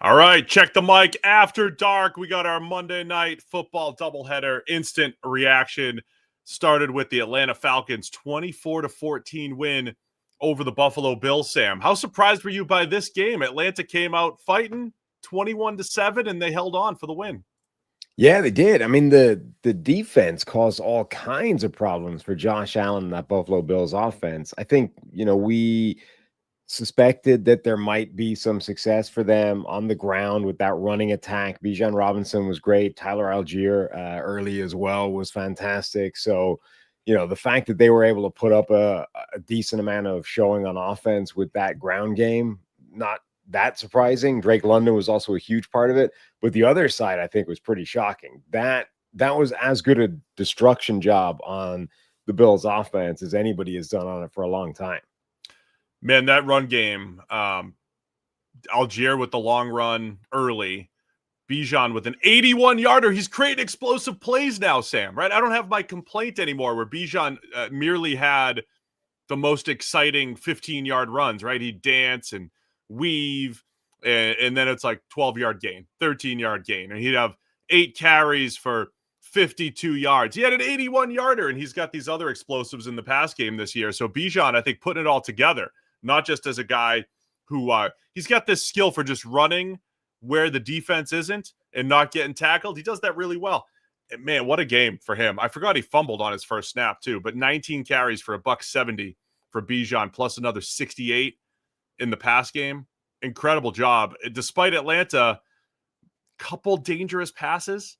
All right, check the mic after dark. We got our Monday night football doubleheader. Instant reaction started with the Atlanta Falcons 24-14 win over the Buffalo Bills. Sam, how surprised were you by this game? Atlanta came out fighting 21-7 and they held on for the win. Yeah, they did. I mean, the defense caused all kinds of problems for Josh Allen and that Buffalo Bills offense. I think, we suspected that there might be some success for them on the ground with that running attack. Bijan Robinson was great. Tyler Algier early as well was fantastic. So, the fact that they were able to put up a decent amount of showing on offense with that ground game, not that surprising. Drake London was also a huge part of it. But the other side, I think, was pretty shocking. That was as good a destruction job on the Bills offense as anybody has done on it for a long time. Man, that run game, Algier with the long run early, Bijan with an 81-yarder. He's creating explosive plays now, Sam, right? I don't have my complaint anymore where Bijan merely had the most exciting 15-yard runs, right? He'd dance and weave, and then it's like 12-yard gain, 13-yard gain, and he'd have 8 carries for 52 yards. He had an 81-yarder, and he's got these other explosives in the pass game this year. So Bijan, I think, putting it all together, not just as a guy who he's got this skill for just running where the defense isn't and not getting tackled. He does that really well. And man, what a game for him. I forgot he fumbled on his first snap too, but 19 carries for $170 for Bijan, plus another 68 in the pass game. Incredible job. Despite Atlanta, couple dangerous passes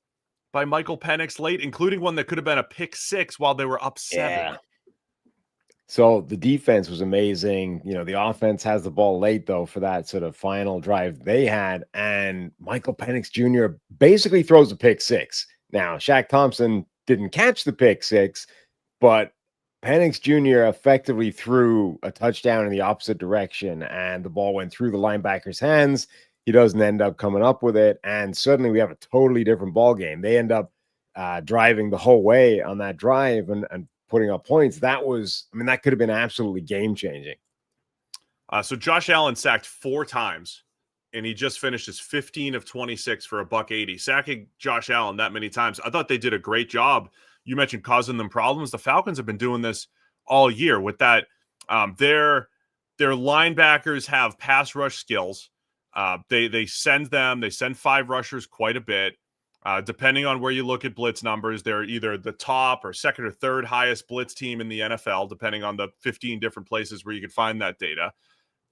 by Michael Penix late, including one that could have been a pick six while they were up 7. Yeah. So the defense was amazing. The offense has the ball late, though, for that sort of final drive they had. And Michael Penix Jr. basically throws a pick six. Now, Shaq Thompson didn't catch the pick six, but Penix Jr. effectively threw a touchdown in the opposite direction, and the ball went through the linebacker's hands. He doesn't end up coming up with it, and suddenly we have a totally different ball game. They end up driving the whole way on that drive and putting up points. That could have been absolutely game-changing. So Josh Allen sacked 4 times, and he just finished his 15 of 26 for $180. Sacking Josh Allen that many times, I thought they did a great job. You mentioned causing them problems. The Falcons have been doing this all year with that. Their linebackers have pass rush skills. They send 5 rushers quite a bit. Depending on where you look at blitz numbers, they're either the top or second or third highest blitz team in the NFL, depending on the 15 different places where you could find that data.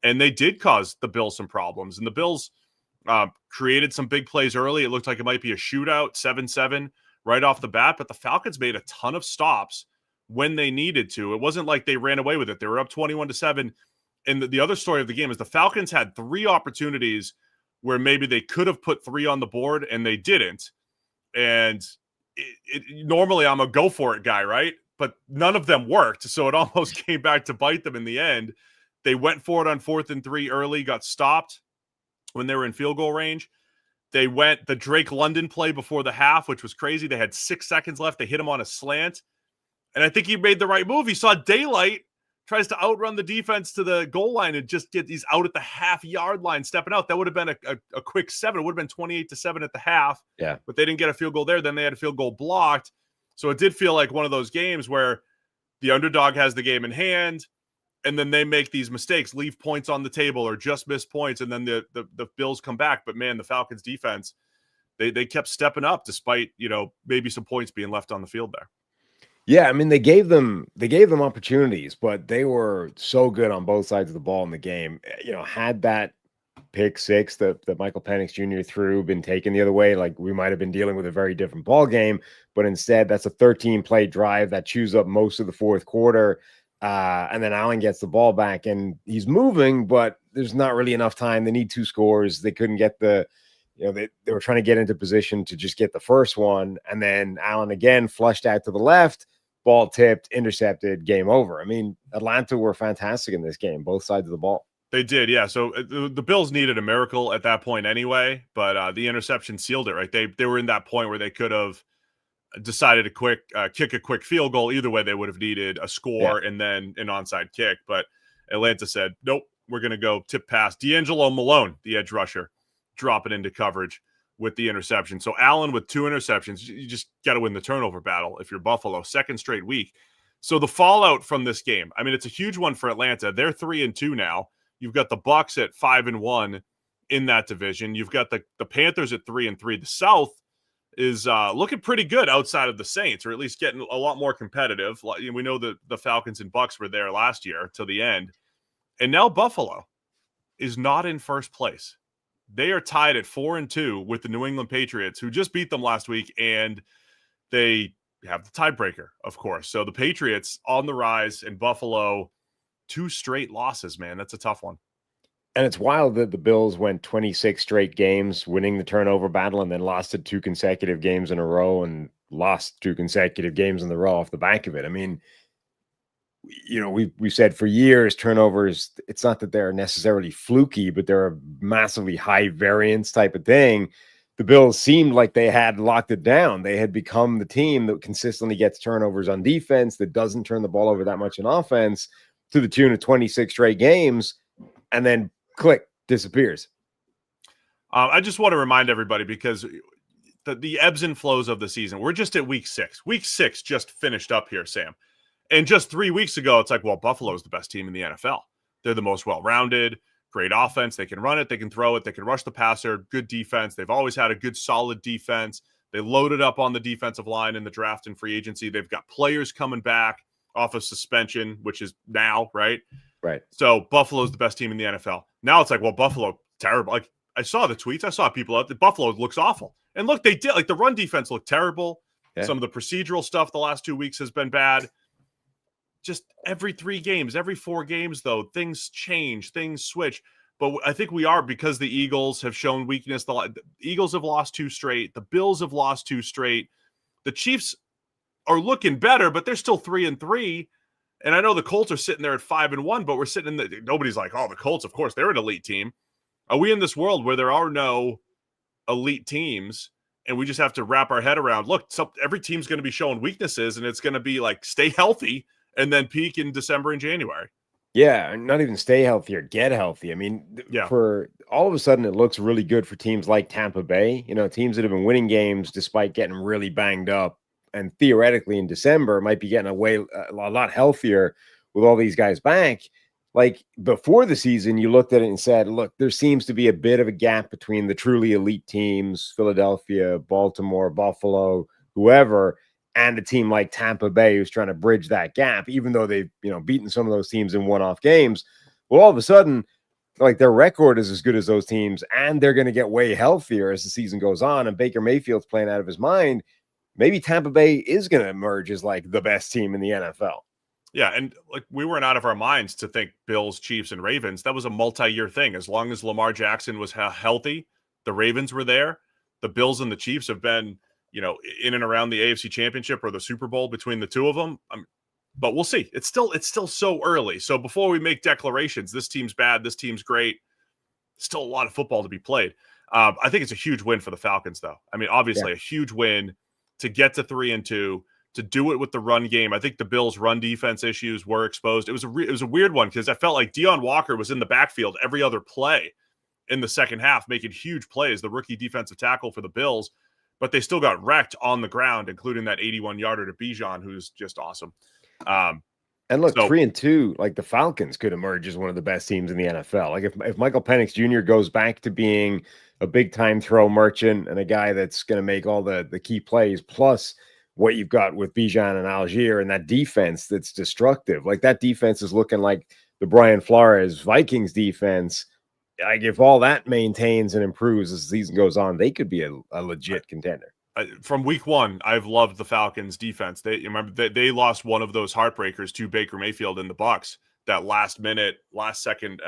And they did cause the Bills some problems. And the Bills created some big plays early. It looked like it might be a shootout, 7-7 right off the bat. But the Falcons made a ton of stops when they needed to. It wasn't like they ran away with it. They were up 21-7. And the other story of the game is the Falcons had 3 opportunities where maybe they could have put 3 on the board and they didn't. And normally I'm a go for it guy, right? But none of them worked. So it almost came back to bite them in the end. They went for it on 4th and 3 early, got stopped when they were in field goal range. They went the Drake London play before the half, which was crazy. They had 6 seconds left. They hit him on a slant. And I think he made the right move. He saw daylight, tries to outrun the defense to the goal line and just get these out at the half-yard line stepping out. That would have been a quick 7. It would have been 28-7 at the half. Yeah. But they didn't get a field goal there. Then they had a field goal blocked. So it did feel like one of those games where the underdog has the game in hand, and then they make these mistakes, leave points on the table or just miss points, and then the Bills come back. But, man, the Falcons' defense, they kept stepping up despite, maybe some points being left on the field there. Yeah, I mean, they gave them opportunities, but they were so good on both sides of the ball in the game. Had that pick six that Michael Penix Jr. threw been taken the other way, like we might have been dealing with a very different ball game. But instead, that's a 13-play drive that chews up most of the fourth quarter. And then Allen gets the ball back, and he's moving, but there's not really enough time. They need 2 scores. They couldn't get they were trying to get into position to just get the first one. And then Allen again flushed out to the left. Ball tipped, intercepted, game over. I mean, Atlanta were fantastic in this game, both sides of the ball. They did, yeah. So the Bills needed a miracle at that point anyway, but the interception sealed it, right? They were in that point where they could have decided to kick a quick field goal. Either way, they would have needed a score and then an onside kick. But Atlanta said, nope, we're going to go tip pass. D'Angelo Malone, the edge rusher, dropping into coverage with the interception. So Allen with 2 interceptions, you just got to win the turnover battle if you're Buffalo. Second straight week. So the fallout from this game, I mean, it's a huge one for Atlanta. They're 3-2 now. You've got the Bucs at 5-1 in that division. You've got the Panthers at 3-3. The South is looking pretty good outside of the Saints, or at least getting a lot more competitive. We know that the Falcons and Bucs were there last year till the end. And now Buffalo is not in first place. They are tied at 4-2 with the New England Patriots, who just beat them last week, and they have the tiebreaker, of course. So the Patriots on the rise, and Buffalo, 2 straight losses, man. That's a tough one. And it's wild that the Bills went 26 straight games, winning the turnover battle, and then lost it 2 consecutive games in a row and lost 2 consecutive games in the row off the back of it. I mean, we've said for years, turnovers, it's not that they're necessarily fluky, but they're a massively high variance type of thing. The Bills seemed like they had locked it down. They had become the team that consistently gets turnovers on defense, that doesn't turn the ball over that much in offense, to the tune of 26 straight games, and then click, disappears. I just want to remind everybody, because the ebbs and flows of the season, we're just at week 6. Week 6 just finished up here, Sam. And just 3 weeks ago, it's like, well, Buffalo's the best team in the NFL. They're the most well-rounded, great offense. They can run it, they can throw it, they can rush the passer, good defense. They've always had a good, solid defense. They loaded up on the defensive line in the draft and free agency. They've got players coming back off of suspension, which is now, right? Right. So Buffalo's the best team in the NFL. Now it's like, well, Buffalo, terrible. Like, I saw the tweets. I saw people out there. Buffalo looks awful. And look, they did. Like, the run defense looked terrible. Yeah. Some of the procedural stuff the last 2 weeks has been bad. Just every 3 games, every 4 games, though, things change, things switch. But I think we are, because the Eagles have shown weakness. The Eagles have lost 2 straight. The Bills have lost 2 straight. The Chiefs are looking better, but they're still 3-3. And I know the Colts are sitting there at 5-1, but we're sitting in nobody's like, oh, the Colts, of course, they're an elite team. Are we in this world where there are no elite teams, and we just have to wrap our head around, look, every team's going to be showing weaknesses, and it's going to be like, stay healthy and then peak in December and January. Yeah, and not even stay healthy or get healthy. I mean, for all of a sudden, it looks really good for teams like Tampa Bay, teams that have been winning games despite getting really banged up, and theoretically in December might be getting a lot healthier with all these guys back. Like, before the season, you looked at it and said, look, there seems to be a bit of a gap between the truly elite teams, Philadelphia, Baltimore, Buffalo, whoever, and a team like Tampa Bay, who's trying to bridge that gap, even though they've, beaten some of those teams in one-off games. Well, all of a sudden, like, their record is as good as those teams, and they're going to get way healthier as the season goes on, and Baker Mayfield's playing out of his mind. Maybe Tampa Bay is going to emerge as like the best team in the NFL. Yeah, and like, we weren't out of our minds to think Bills, Chiefs, and Ravens. That was a multi-year thing. As long as Lamar Jackson was healthy, the Ravens were there. The Bills and the Chiefs have been, in and around the AFC Championship or the Super Bowl between the two of them. But we'll see. It's still so early. So before we make declarations, this team's bad, this team's great, still a lot of football to be played. I think it's a huge win for the Falcons, though. I mean, obviously, a huge win to get to 3-2. To do it with the run game. I think the Bills' run defense issues were exposed. It was a weird one, because I felt like Deion Walker was in the backfield every other play in the second half, making huge plays, the rookie defensive tackle for the Bills, but they still got wrecked on the ground, including that 81-yarder to Bijan, who's just awesome. And look, 3-2, like, the Falcons could emerge as one of the best teams in the NFL. Like, if Michael Penix Jr. goes back to being a big-time throw merchant and a guy that's going to make all the key plays, plus what you've got with Bijan and Algier and that defense that's destructive. Like, that defense is looking like the Brian Flores Vikings defense. Like, if all that maintains and improves as the season goes on, they could be a legit contender. From week 1, I've loved the Falcons defense. They lost one of those heartbreakers to Baker Mayfield in the Bucs, that last second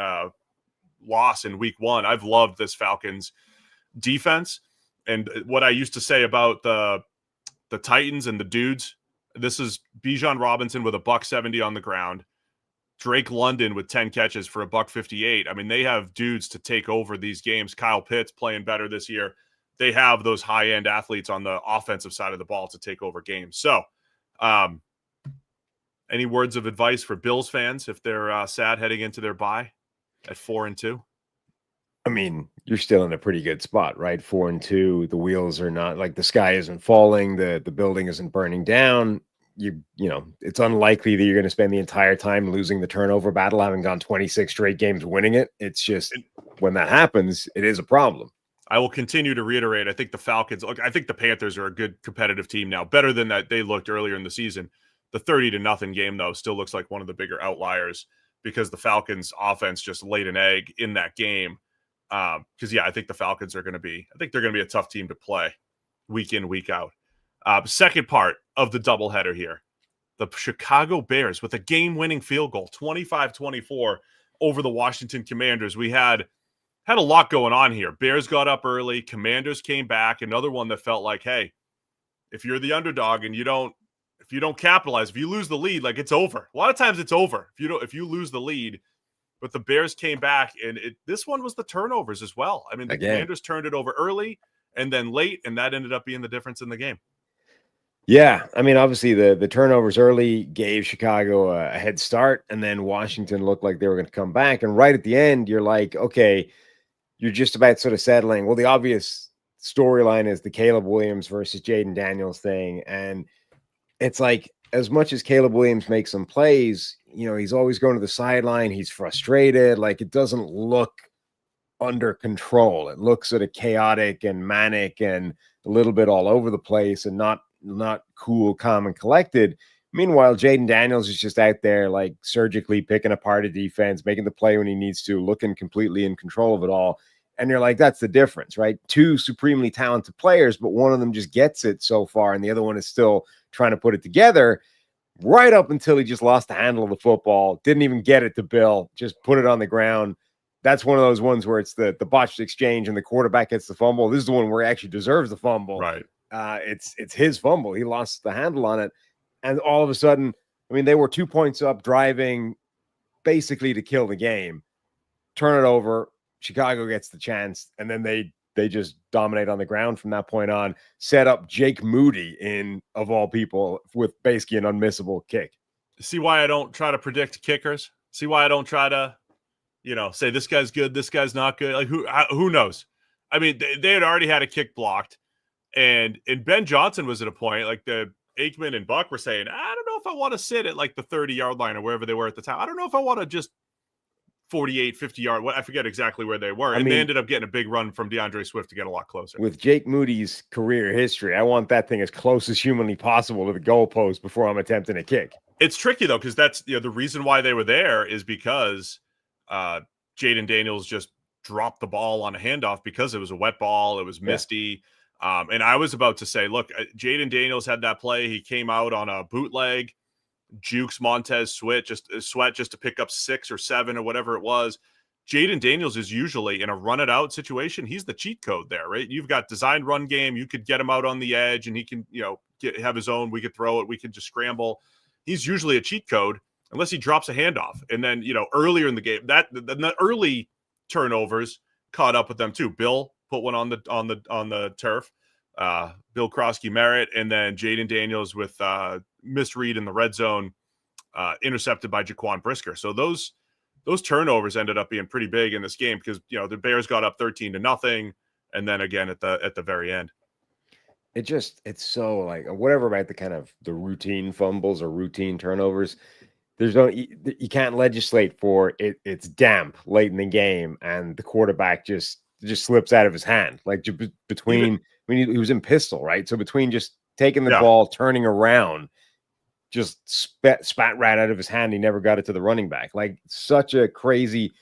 loss in week 1. I've loved this Falcons defense. And what I used to say about the Titans and the dudes, this is Bijan Robinson with $170 on the ground, Drake London with 10 catches for $158. I mean, they have dudes to take over these games. Kyle Pitts playing better this year. They have those high-end athletes on the offensive side of the ball to take over games. So, any words of advice for Bills fans if they're sad heading into their bye at 4-2? I mean, you're still in a pretty good spot, right? 4-2. The wheels are not like the sky isn't falling, the building isn't burning down. It's unlikely that you're going to spend the entire time losing the turnover battle, having gone 26 straight games winning it. It's just when that happens, it is a problem. I will continue to reiterate. I think the Falcons, look, I think the Panthers are a good competitive team now, better than that they looked earlier in the season. The 30-0 game, though, still looks like one of the bigger outliers because the Falcons offense just laid an egg in that game. Because, I think the Falcons are going to be, a tough team to play week in, week out. Second part of the doubleheader here, the Chicago Bears with a game-winning field goal, 25-24 over the Washington Commanders. We had a lot going on here. Bears got up early. Commanders came back. Another one that felt like, hey, if you're the underdog and if you don't capitalize, if you lose the lead, like it's over. A lot of times it's over if you lose the lead. But the Bears came back, and this one was the turnovers as well. I mean, the Commanders turned it over early and then late, and that ended up being the difference in the game. Yeah, I mean, obviously the turnovers early gave Chicago a head start, and then Washington looked like they were going to come back. And right at the end, you're like, okay, you're just about sort of settling. Well, the obvious storyline is the Caleb Williams versus Jaden Daniels thing. And it's like, as much as Caleb Williams makes some plays, he's always going to the sideline. He's frustrated. Like, it doesn't look under control. It looks sort of chaotic and manic and a little bit all over the place and not cool, calm, and collected. Meanwhile, Jaden Daniels is just out there like surgically picking apart a defense, making the play when he needs to, looking completely in control of it all. And you're like, that's the difference, right? Two supremely talented players, but one of them just gets it so far, and the other one is still trying to put it together right up until he just lost the handle of the football, didn't even get it to Bill, just put it on the ground. That's one of those ones where it's the botched exchange and the quarterback gets the fumble. This is the one where he actually deserves the fumble. Right. It's his fumble. He lost the handle on it. And all of a sudden, I mean, they were 2 points up, driving basically to kill the game. Turn it over. Chicago gets the chance, and then they just dominate on the ground from that point on. Set up Jake Moody in, of all people, with basically an unmissable kick. See why I don't try to predict kickers? See why I don't try to, say this guy's good, this guy's not good? Like, who knows? I mean, they had already had a kick blocked, and Ben Johnson was at a point, like the Aikman and Buck were saying, I don't know if I want to sit at like the 30-yard line or wherever they were at the time. I don't know if I want to just 48, 50-yard. I forget exactly where they were. And they ended up getting a big run from DeAndre Swift to get a lot closer. With Jake Moody's career history, I want that thing as close as humanly possible to the goalpost before I'm attempting a kick. It's tricky, though, because that's the reason why they were there is because Jaden Daniels just dropped the ball on a handoff because it was a wet ball. It was misty. And I was about to say, look, Jaden Daniels had that play. He came out on a bootleg, jukes Montez Sweat just to pick up 6 or 7 or whatever it was. Jaden Daniels is usually in a run it out situation. He's the cheat code there, right? You've got designed run game. You could get him out on the edge and he can, have his own. We could throw it. We could just scramble. He's usually a cheat code unless he drops a handoff. And then, earlier in the game, the early turnovers caught up with them too. Bill put one on the turf. Bill Krosky Merritt, and then Jaden Daniels with misread in the red zone, intercepted by Jaquan Brisker. So those turnovers ended up being pretty big in this game because the Bears got up 13-0, and then again at the very end. It's so like whatever about the kind of the routine fumbles or routine turnovers. You can't legislate for it. It's damp late in the game, and the quarterback just slips out of his hand. Like between, he was in pistol, right? So between just taking the ball, turning around, just spat right out of his hand. He never got it to the running back. Like, such a crazy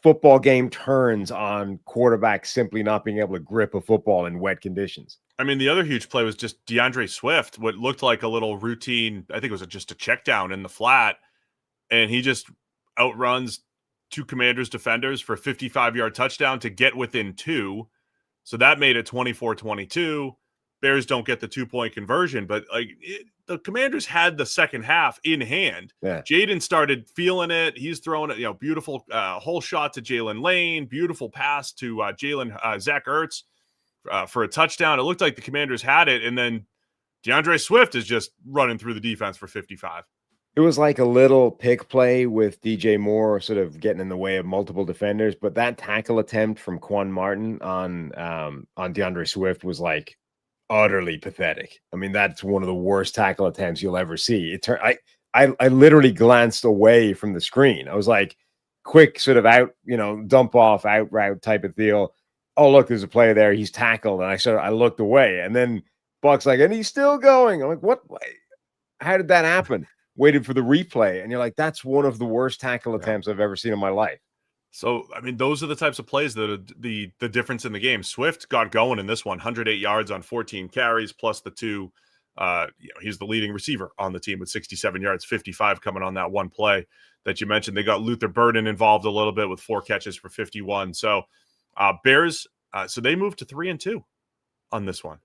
football game turns on quarterbacks simply not being able to grip a football in wet conditions. I mean, the other huge play was just DeAndre Swift, what looked like a little routine. I think it was just a check down in the flat. And he just outruns 2 Commanders defenders for a 55-yard touchdown to get within 2. So that made it 24-22. Bears don't get the 2-point conversion, but the Commanders had the second half in hand. Yeah. Jaden started feeling it. He's throwing it, beautiful whole shot to Jalen Lane, beautiful pass to Zach Ertz for a touchdown. It looked like the Commanders had it, and then DeAndre Swift is just running through the defense for 55. It was like a little pick play with DJ Moore sort of getting in the way of multiple defenders, but that tackle attempt from Quan Martin on DeAndre Swift was like utterly pathetic. I mean, that's one of the worst tackle attempts you'll ever see. I literally glanced away from the screen. I was like, quick sort of out, dump off, out route type of deal. Oh, look, there's a player there. He's tackled. And I looked away. And then Buck's like, and he's still going. I'm like, what? How did that happen? Waited for the replay. And you're like, that's one of the worst tackle attempts I've ever seen in my life. So, I mean, those are the types of plays that are the difference in the game. Swift got going in this one, 108 yards on 14 carries, plus the 2. He's the leading receiver on the team with 67 yards, 55 coming on that one play that you mentioned. They got Luther Burden involved a little bit with 4 catches for 51. So Bears, so they moved to 3-2 on this one.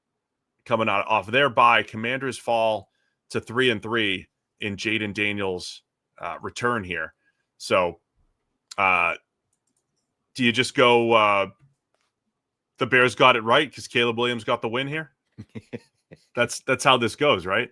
Coming out off their bye, Commanders fall to 3-3 in Jaden Daniels' return here. So do you just go the Bears got it right because Caleb Williams got the win here? That's how this goes, right?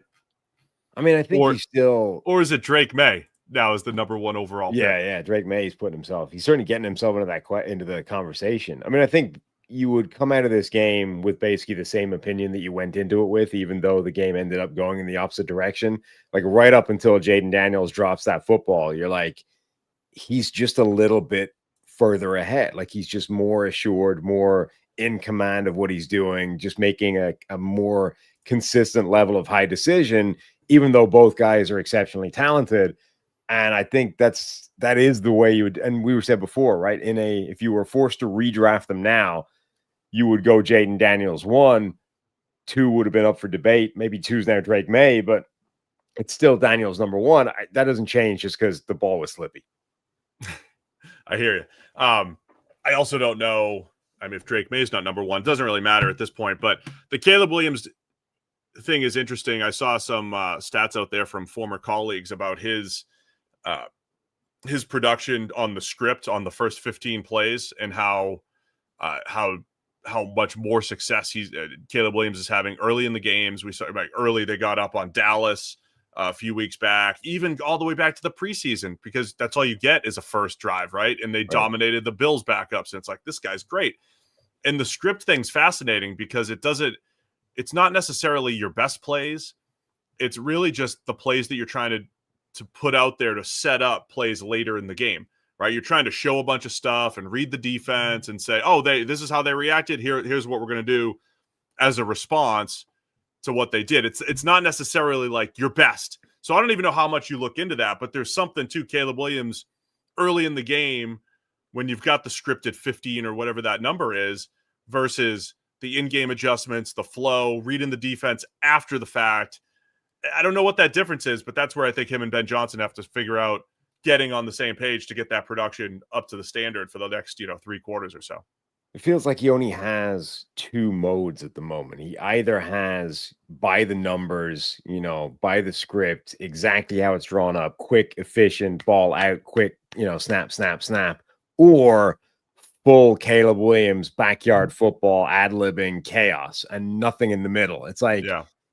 I mean, I think he's still... Or is it Drake May now is the number 1 overall pick? Yeah. Drake May's putting himself... He's certainly getting himself into the conversation. I mean, I think you would come out of this game with basically the same opinion that you went into it with, even though the game ended up going in the opposite direction. Like right up until Jaden Daniels drops that football, you're like, he's just a little bit further ahead. Like he's just more assured, more in command of what he's doing, just making a more consistent level of high decision, even though both guys are exceptionally talented. And I think that is the way you would, and we were said before, right? If you were forced to redraft them now, you would go Jaden Daniels 1, 2 would have been up for debate. Maybe 2's now Drake May, but it's still Daniels number 1. That doesn't change just because the ball was slippy. I hear you. I also don't know. I mean, if Drake May's not number 1, it doesn't really matter at this point. But the Caleb Williams thing is interesting. I saw some stats out there from former colleagues about his production on the script on the first 15 plays and how much more success Caleb Williams is having early in the games. We saw early they got up on Dallas a few weeks back, even all the way back to the preseason, because that's all you get is a first drive, right? And they dominated the Bills backups, and it's like, this guy's great. And the script thing's fascinating because it's not necessarily your best plays. It's really just the plays that you're trying to put out there to set up plays later in the game, right? You're trying to show a bunch of stuff and read the defense and say, oh, this is how they reacted. Here's what we're going to do as a response to what they did. It's not necessarily like your best. So I don't even know how much you look into that, but there's something to Caleb Williams early in the game when you've got the scripted 15 or whatever that number is versus the in-game adjustments, the flow, reading the defense after the fact. I don't know what that difference is, but that's where I think him and Ben Johnson have to figure out getting on the same page to get that production up to the standard for the next, 3 quarters or so. It feels like he only has 2 modes at the moment. He either has by the numbers, by the script, exactly how it's drawn up, quick, efficient, ball out, quick, snap, snap, snap, or full Caleb Williams, backyard football, ad-libbing chaos, and nothing in the middle. It's like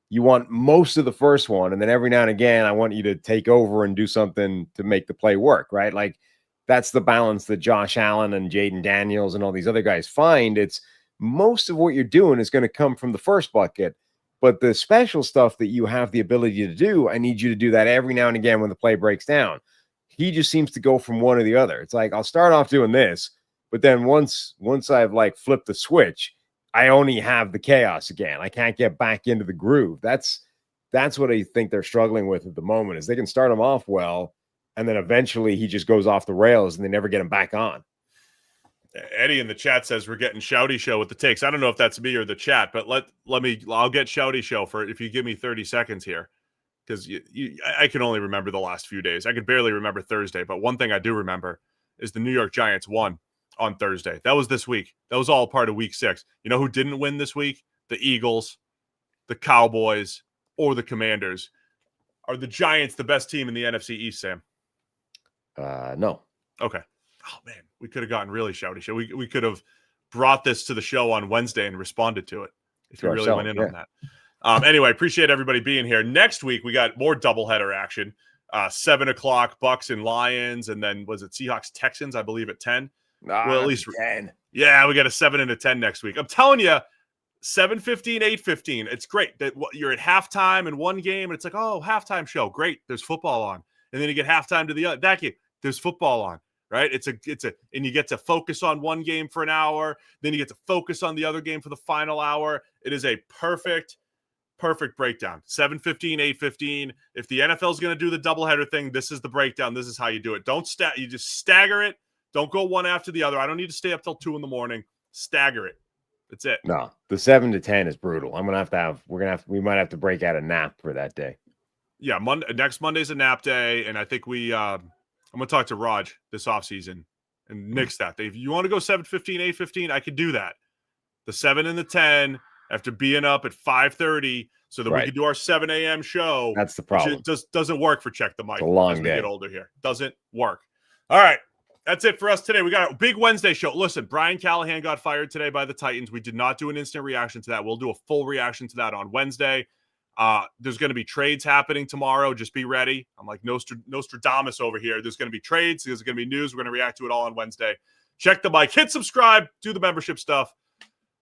you want most of the first one, and then every now and again, I want you to take over and do something to make the play work, right? Like, that's the balance that Josh Allen and Jaden Daniels and all these other guys find. It's most of what you're doing is going to come from the first bucket, but the special stuff that you have the ability to do, I need you to do that every now and again when the play breaks down. He just seems to go from one or the other. It's like, I'll start off doing this, but then once I've flipped the switch, I only have the chaos again. I can't get back into the groove. That's what I think they're struggling with at the moment, is they can start him off well, and then eventually he just goes off the rails and they never get him back on. Eddie in the chat says we're getting Shouty Show with the takes. I don't know if that's me or the chat, but I'll get Shouty Show for if you give me 30 seconds here, because I can only remember the last few days. I could barely remember Thursday, but one thing I do remember is the New York Giants won on Thursday. That was this week. That was all part of week 6. You know who didn't win this week? The Eagles, the Cowboys, or the Commanders. Are the Giants the best team in the NFC East, Sam? No. Okay. Oh, man. We could have gotten really shouty. We could have brought this to the show on Wednesday and responded to it if you really went in on that. Anyway, appreciate everybody being here. Next week, we got more doubleheader action. 7 o'clock Bucks and Lions, and then was it Seahawks Texans? I believe at 10. Well, at least 10. Yeah, we got a 7 and a 10 next week. I'm telling you, 7:15, 8:15. It's great that you're at halftime in one game, and it's like, oh, halftime show, great. There's football on, and then you get halftime to that game. There's football on, right? And you get to focus on one game for an hour, then you get to focus on the other game for the final hour. It is a perfect breakdown. 7:15, 8:15. If the NFL is going to do the doubleheader thing, this is the breakdown. This is how you do it. You just stagger it. Don't go one after the other. I don't need to stay up till 2 a.m. Stagger it. That's it. No, the 7 to 10 is brutal. We might have to break out a nap for that day. Yeah, next Monday's a nap day, and I think I'm going to talk to Raj this offseason and nix that. If you want to go 7:15, 8:15, I could do that. The 7 and the 10 after being up at 5:30 so that we can do our 7 a.m. show. That's the problem. It just doesn't work for Check the Mic. It's a long as we day. Get older here. Doesn't work. All right. That's it for us today. We got a big Wednesday show. Listen, Brian Callahan got fired today by the Titans. We did not do an instant reaction to that. We'll do a full reaction to that on Wednesday. There's going to be trades happening tomorrow. Just be ready. I'm like Nostradamus over here. There's going to be trades. There's going to be news. We're going to react to it all on Wednesday. Check the Mic. Hit subscribe. Do the membership stuff.